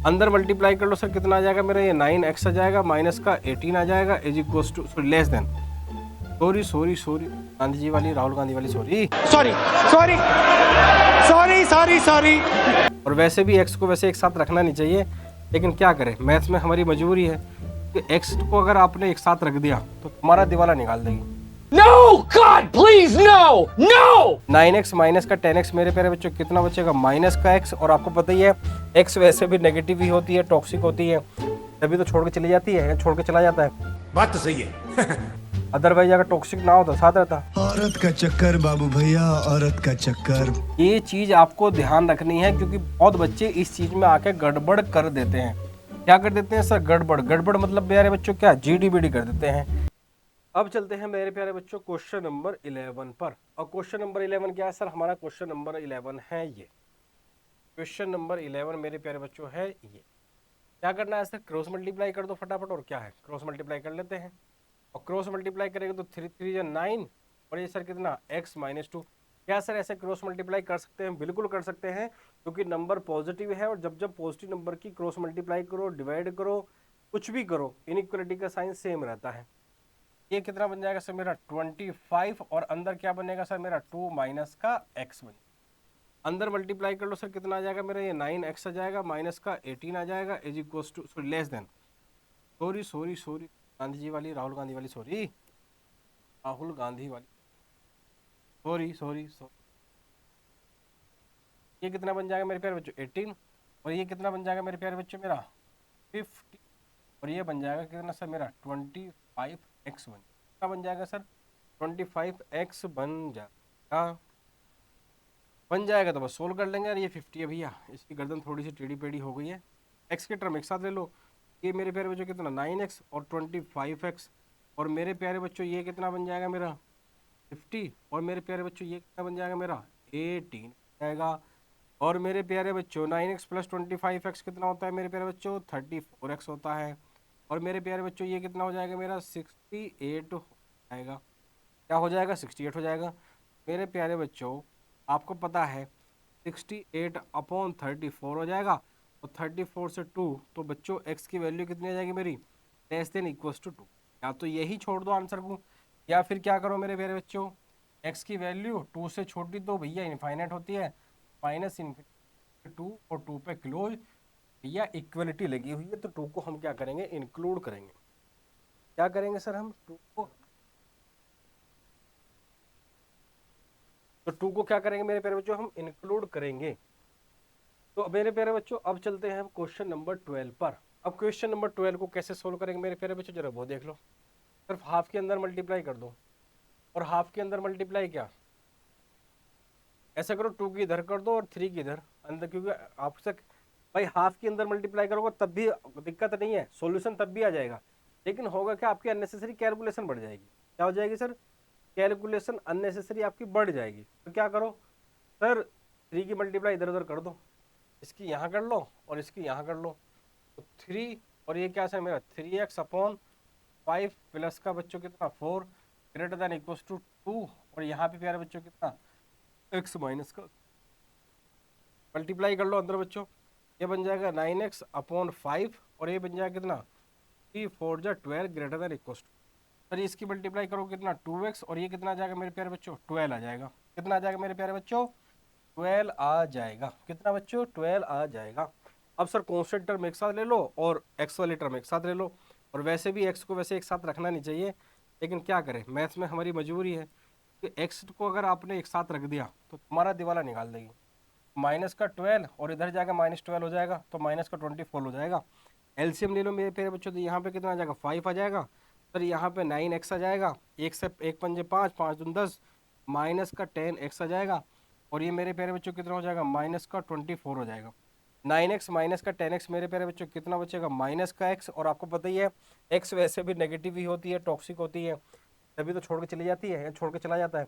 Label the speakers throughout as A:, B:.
A: अंदर मल्टीप्लाई कर लो सर, कितना आ जाएगा मेरा, ये 9x आ जाएगा, माइनस का 18 आ जाएगा, is equals to less than, sorry Gandhi ji वाली, राहुल गांधी वाली, सॉरी। और वैसे भी x को वैसे एक साथ रखना नहीं चाहिए, लेकिन क्या करें, मैथ्स में हमारी मजबूरी है कि x को अगर आपने एक साथ रख दिया तो तुम्हारा दिवाला निकाल देगी।
B: No, God, please, no!
A: 9x minus का 10x मेरे प्यारे बच्चों कितना बचेगा, माइनस का x, और आपको पता ही है x वैसे भी नेगेटिव ही होती है, टॉक्सिक होती है, तभी तो छोड़ के चली जाती है या छोड़ के चला जाता है।
C: बात तो सही है।
A: अदरवाइज अगर टॉक्सिक ना होता साथ रहता।
D: औरत का चक्कर बाबू भैया, औरत का चक्कर।
A: ये चीज आपको ध्यान रखनी है, क्योंकि बहुत बच्चे इस चीज में आके गड़बड़ कर देते हैं। क्या कर देते हैं सर, गड़बड़ मतलब प्यारे बच्चों क्या, जीडीबीडी कर देते हैं। अब चलते हैं मेरे प्यारे बच्चों क्वेश्चन नंबर 11 पर। और क्वेश्चन नंबर 11 क्या है सर, हमारा क्वेश्चन नंबर 11 है ये, क्वेश्चन नंबर 11 मेरे प्यारे बच्चों है ये। क्या करना है सर, क्रॉस मल्टीप्लाई कर दो फटाफट, और क्या है, क्रॉस मल्टीप्लाई कर लेते हैं। और क्रॉस मल्टीप्लाई करेंगे तो 3 3 या 9, और ये सर कितना x माइनस 2। क्या सर ऐसे क्रॉस मल्टीप्लाई कर सकते हैं, बिल्कुल कर सकते हैं, क्योंकि नंबर पॉजिटिव है, और जब पॉजिटिव नंबर की क्रॉस मल्टीप्लाई करो, डिवाइड करो, कुछ भी करो, इनइक्वालिटी का साइन सेम रहता है। ये कितना बन जाएगा सर मेरा 25, और अंदर क्या बनेगा सर मेरा 2 माइनस का x बन, अंदर मल्टीप्लाई कर लो सर, कितना आ जाएगा मेरा, ये 9x आ जाएगा, माइनस का 18 आ जाएगा, is equals to less than, sorry Gandhi ji वाली, राहुल गांधी वाली, राहुल गांधी वाली, सॉरी। ये कितना बन जाएगा मेरे प्यारे बच्चों 18, और ये कितना बन जाएगा मेरे प्यारे बच्चों मेरा 50, और ये बन जाएगा कितना सर मेरा 25x बन जाएगा सर 25x बन जाएगा तो बस सोल्व कर लेंगे। यार ये 50 है भैया, इसकी गर्दन थोड़ी सी टेढ़ी पेढ़ी हो गई है। x के टर्म एक साथ ले लो, ये मेरे प्यारे बच्चों कितना 9x और 25x, और मेरे प्यारे बच्चों ये कितना बन जाएगा मेरा 50, और मेरे प्यारे बच्चों ये कितना बन जाएगा मेरा 18 जाएगा, और मेरे प्यारे बच्चों 9x प्लस 25x कितना होता है मेरे प्यारे बच्चों 34x होता है, और मेरे प्यारे बच्चों ये कितना हो जाएगा मेरा 68 हो जाएगा। क्या हो जाएगा 68 हो जाएगा। मेरे प्यारे बच्चों आपको पता है 68 अपॉन 34 हो जाएगा, और 34 से 2, तो बच्चों x की वैल्यू कितनी आ जाएगी मेरी, लेस देन इक्वल्स टू 2। या तो यही छोड़ दो आंसर को, या फिर क्या करो मेरे प्यारे बच्चों, x की वैल्यू 2 से छोटी तो भैया इनफाइनाइट होती है, माइनस इन्फिनिटी 2 और 2 पे क्लोज, भैया इक्वलिटी लगी हुई है, तो 2 को हम क्या करेंगे, इंक्लूड करेंगे। क्या करेंगे सर हम 2 को क्या करेंगे मेरे प्यारे बच्चों, हम इंक्लूड करेंगे। तो मेरे प्यारे बच्चों अब चलते हैं हम क्वेश्चन नंबर 12 पर। अब क्वेश्चन नंबर 12 को कैसे सोल्व करेंगे मेरे प्यारे बच्चों, जरा वो देख लो। सिर्फ हाफ के अंदर मल्टीप्लाई कर दो, और हाफ के अंदर मल्टीप्लाई क्या, ऐसा करो 2 की इधर कर दो और 3 की इधर अंदर, क्योंकि आपसे भाई हाफ के अंदर मल्टीप्लाई करोगे तब भी दिक्कत नहीं है, सॉल्यूशन तब भी आ जाएगा, लेकिन होगा क्या, आपकी अननेसेसरी कैलकुलेशन बढ़ जाएगी। क्या हो जाएगी सर, कैलकुलेशन अननेसेसरी आपकी बढ़ जाएगी। तो क्या करो सर, 3 की मल्टीप्लाई इधर उधर कर दो, इसकी यहाँ कर लो और इसकी यहाँ कर लो, तो 3, और ये क्या है मेरा 3x अपॉन 5 प्लस का बच्चों कितना 4 ग्रेटर देन इक्वल्स टू 2, और यहाँ पे प्यारे बच्चों कितना x माइनस का मल्टीप्लाई कर लो अंदर बच्चों, ये बन जाएगा 9x अपॉन 5, और ये बन जाएगा कितना 3 4 जा 12 greater than equals to, sir इसकी मल्टीप्लाई करो कितना 2x, और ये कितना आ जाएगा मेरे प्यारे बच्चों 12 आ जाएगा। कितना आ जाएगा मेरे प्यारे बच्चों 12 आ जाएगा। कितना बच्चों 12 आ जाएगा। अब सर कॉन्स्टेंट टर्म एक साथ ले लो और x वाले टर्म एक साथ ले लो, और वैसे भी x को वैसे एक साथ रखना नहीं चाहिए, लेकिन क्या करें, मैथ्स में हमारी मजबूरी है कि x को अगर आपने एक साथ रख दिया तो तुम्हारा दिवाला निकाल देगी। माइनस का 12 और इधर जाएगा माइनस 12 हो जाएगा, तो माइनस का 24 हो जाएगा। एलसीएम ले लो मेरे प्यारे बच्चों, तो यहाँ पे कितना आ जाएगा 5 आ जाएगा, सर यहाँ पे 9x आ जाएगा, एक से एक पंजे 5 5 दून 10, माइनस का 10x आ जाएगा, और ये मेरे प्यारे बच्चों कितना हो जाएगा माइनस का 24 हो जाएगा। 9x माइनस का 10x मेरे प्यारे बच्चों कितना बचेगा माइनस का x, और आपको पता ही है x वैसे भी नेगेटिव ही होती है, टॉक्सिक होती है, तभी तो छोड़ के चली जाती है या छोड़ के चला जाता है।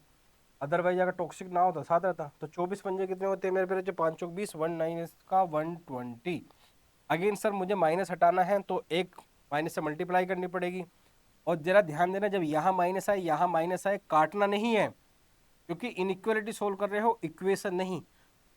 A: अदरवाइज अगर टॉक्सिक ना होता साथ रहता। तो 24 पंजे कितने होते हैं मेरे प्यारे बच्चों 5 चौक 20, 19 का 120। अगेन सर मुझे माइनस हटाना है तो एक माइनस से मल्टीप्लाई करनी पड़ेगी, और जरा ध्यान देना जब यहाँ माइनस आए यहाँ माइनस आए काटना नहीं है, क्योंकि इनइक्वालिटी सोल्व कर रहे हो इक्वेशन नहीं।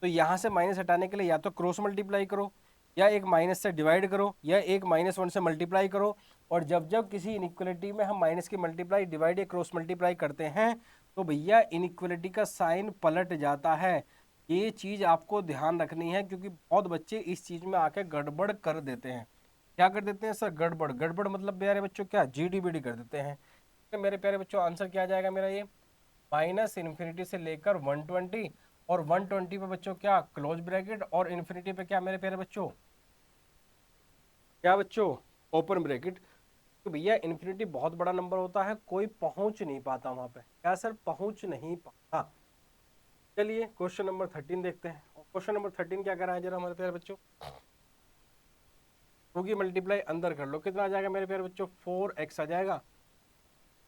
A: तो यहाँ से माइनस हटाने के लिए या तो क्रॉस मल्टीप्लाई करो, या एक माइनस से डिवाइड करो या एक -1 से मल्टीप्लाई करो। और जब जब किसी इनइक्वलिटी में हम माइनस की मल्टीप्लाई, डिवाइड या क्रॉस मल्टीप्लाई करते हैं तो भैया इनइक्वलिटी का साइन पलट जाता है। ये चीज़ आपको ध्यान रखनी है, क्योंकि बहुत बच्चे इस चीज़ में आके गड़बड़ कर देते हैं। क्या कर देते हैं सर? गड़बड़। गड़बड़ मतलब प्यारे बच्चों क्या? GDBD कर देते हैं। तो मेरे प्यारे बच्चों आंसर क्या आ जाएगा मेरा? ये -इन्फिनिटी से लेकर 120, और 120 पे बच्चों क्या? क्लोज ब्रैकेट, और इन्फिनिटी पे क्या मेरे प्यारे बच्चों? क्या बच्चों? Open bracket. तो भैया इन्फिनिटी बहुत बड़ा नंबर होता है, कोई पहुंच नहीं पाता वहां पे। क्या सर? पहुंच नहीं पाता। चलिए क्वेश्चन नंबर 13 देखते हैं। क्वेश्चन नंबर 13 क्या कर रहा है जरा हमारे प्यारे बच्चों? 2 की मल्टीप्लाई अंदर कर लो, कितना आ जाएगा मेरे प्यारे बच्चों? 4x आ जाएगा।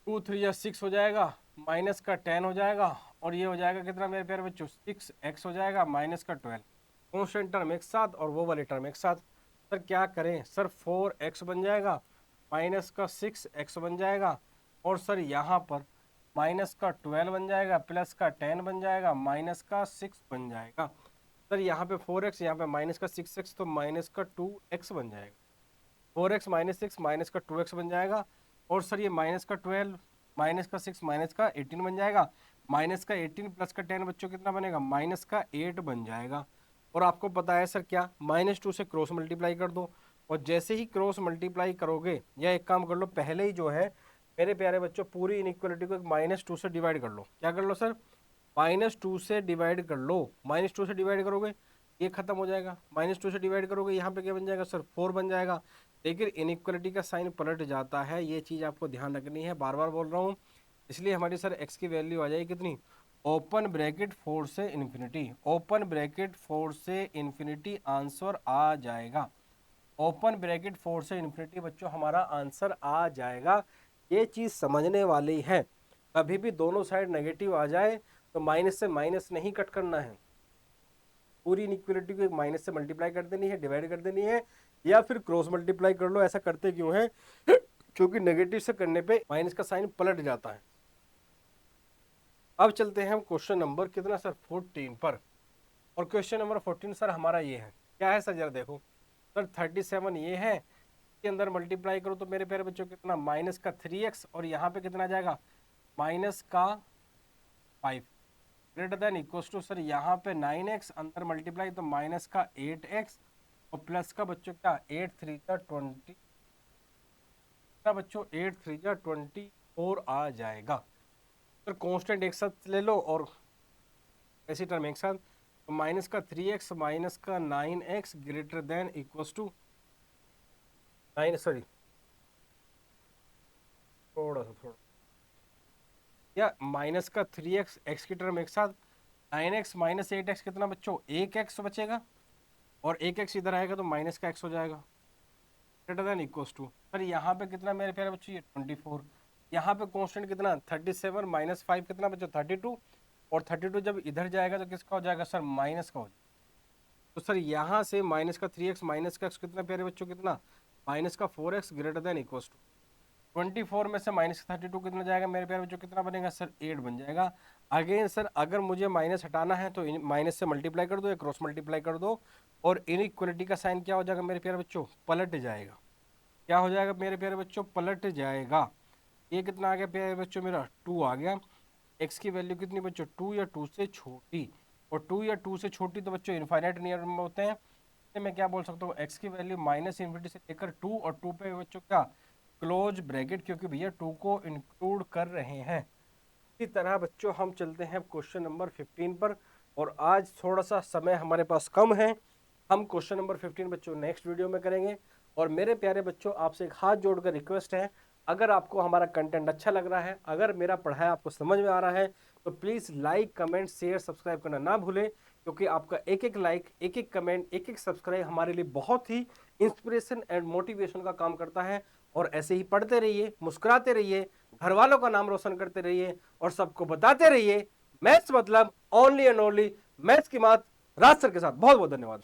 A: 2 3 या 6 हो जाएगा, माइनस का 10 हो जाएगा, और ये हो जाएगा कितना मेरे प्यारे बच्चों? 6x हो जाएगा, माइनस का 12। कॉन्स्टेंट टर्म एक साथ और वो वाले टर्म एक साथ। सर क्या करें? सर 4x बन जाएगा, माइनस का 6x बन जाएगा, और सर यहाँ पर माइनस का 12 बन जाएगा, प्लस का 10 बन जाएगा, माइनस का 6 बन जाएगा। सर यहाँ पे 4x, यहाँ पे माइनस का 6x, तो माइनस का 2x बन जाएगा। 4x माइनस 6 माइनस का 2x बन जाएगा, और सर ये माइनस का 12 माइनस का 6 माइनस का 18 बन जाएगा। माइनस का 18 प्लस का 10 बच्चों कितना बनेगा? माइनस का 8 बन जाएगा। और आपको पता है सर क्या? -2 से क्रॉस मल्टीप्लाई कर दो, और जैसे ही क्रॉस मल्टीप्लाई करोगे, या एक काम कर लो, पहले ही जो है मेरे प्यारे बच्चों पूरी इनइक्वलिटी को -2 से डिवाइड कर लो। क्या कर लो सर? -2 से डिवाइड कर लो। -2 से डिवाइड करोगे ये खत्म हो जाएगा, -2 से डिवाइड करोगे यहाँ पे क्या बन जाएगा सर? 4 बन जाएगा। लेकिन इनइक्वलिटी का साइन पलट जाता है, ये चीज़ आपको ध्यान रखनी है, बार बार बोल रहा हूँ। इसलिए हमारी सर x की वैल्यू आ जाएगी कितनी? ओपन ब्रैकेट 4 से इन्फिनिटी, ओपन ब्रैकेट 4 से इन्फिनिटी आंसर आ जाएगा। ओपन ब्रैकेट 4 से इन्फिनिटी बच्चों हमारा आंसर आ जाएगा। ये चीज़ समझने वाली है। कभी भी दोनों साइड नेगेटिव आ जाए तो माइनस से माइनस नहीं कट करना है, पूरी इनइक्वलिटी को एक माइनस से मल्टीप्लाई कर देनी है, डिवाइड कर देनी है, या फिर क्रॉस मल्टीप्लाई कर लो। ऐसा करते क्यों है? क्योंकि नेगेटिव से करने पे माइनस का साइन पलट जाता है। अब चलते हैं हम क्वेश्चन नंबर कितना सर? 14 पर। और क्वेश्चन नंबर 14 सर हमारा ये है, क्या है सर? जरा देखो सर, 37 ये है, के अंदर मल्टीप्लाई करो तो मेरे प्यारे बच्चों कितना? माइनस का 3x, और यहाँ पे कितना आ जाएगा? माइनस का 5 greater than equals to sir यहाँ पे 9x, अंदर मल्टीप्लाई तो माइनस का 8x, और प्लस का बच्चों क्या? 8 3 जा 20, बच्चों 8 3 जा 24 आ जाएगा। सर कांस्टेंट एक साथ ले लो और ऐसी टर्म एक साथ, तो माइनस का 3x माइनस का 9x greater than equals to 9, sorry थोड़ा या माइनस का 3x, x की टर्म एक साथ, 9x माइनस 8x कितना बच्चों? 1x बचेगा, और 1x इधर आएगा तो माइनस का x हो जाएगा, greater than equals to sir यहाँ पे कितना मेरे प्यारे बच्चों? ये 24। यहाँ पे कांस्टेंट कितना? 37 माइनस 5 कितना बच्चों? 32, और 32 जब इधर जाएगा तो किसका हो जाएगा सर? माइनस का हो जाएगा। तो सर यहाँ से माइनस का 3x माइनस का x कितना प्यारे बच्चों? कितना? माइनस का 4x greater than equals to 24 में से माइनस का 32 कितना जाएगा मेरे प्यारे बच्चों? कितना बनेगा सर? 8 बन जाएगा। अगेन सर अगर मुझे माइनस हटाना है तो माइनस से मल्टीप्लाई कर दो या क्रॉस मल्टीप्लाई कर दो, और इनइक्वलिटी का साइन क्या हो जाएगा मेरे प्यारे बच्चों? पलट जाएगा। क्या हो जाएगा मेरे प्यारे बच्चों? पलट जाएगा। ये कितना आ गया प्यारे बच्चों? मेरा 2 आ गया। x की वैल्यू कितनी बच्चों? 2 या 2 से छोटी, और 2 या 2 से छोटी तो बच्चों इनफाइनाइट नियर नंबर होते हैं। तो मैं क्या बोल सकता हूँ? x की वैल्यू -इन्फिनिटी से लेकर 2, और 2 पे बच्चों क्या? क्लोज ब्रैकेट, क्योंकि भैया 2 को इंक्लूड कर रहे हैं। इसी तरह बच्चों हम चलते हैं क्वेश्चन नंबर 15 पर, और आज थोड़ा सा समय हमारे पास कम है। हम क्वेश्चन नंबर 15 बच्चों नेक्स्ट वीडियो में करेंगे। और मेरे प्यारे बच्चों आपसे एक हाथ जोड़कर रिक्वेस्ट है, अगर आपको हमारा कंटेंट अच्छा लग रहा है, अगर मेरा पढ़ाया आपको समझ में आ रहा है, तो please like comment share subscribe करना ना भूलें, क्योंकि आपका एक एक लाइक, एक एक कमेंट, एक एक सब्सक्राइब हमारे लिए बहुत ही इंस्पिरेशन एंड मोटिवेशन का काम करता है। और ऐसे ही पढ़ते रहिए, मुस्कुराते रहिए, घर वालों का नाम रोशन करते रहिए, और सबको बताते रहिए मैथ्स मतलब ओनली एंड ओनली मैथ्स की मात राज सर के साथ। बहुत बहुत धन्यवाद।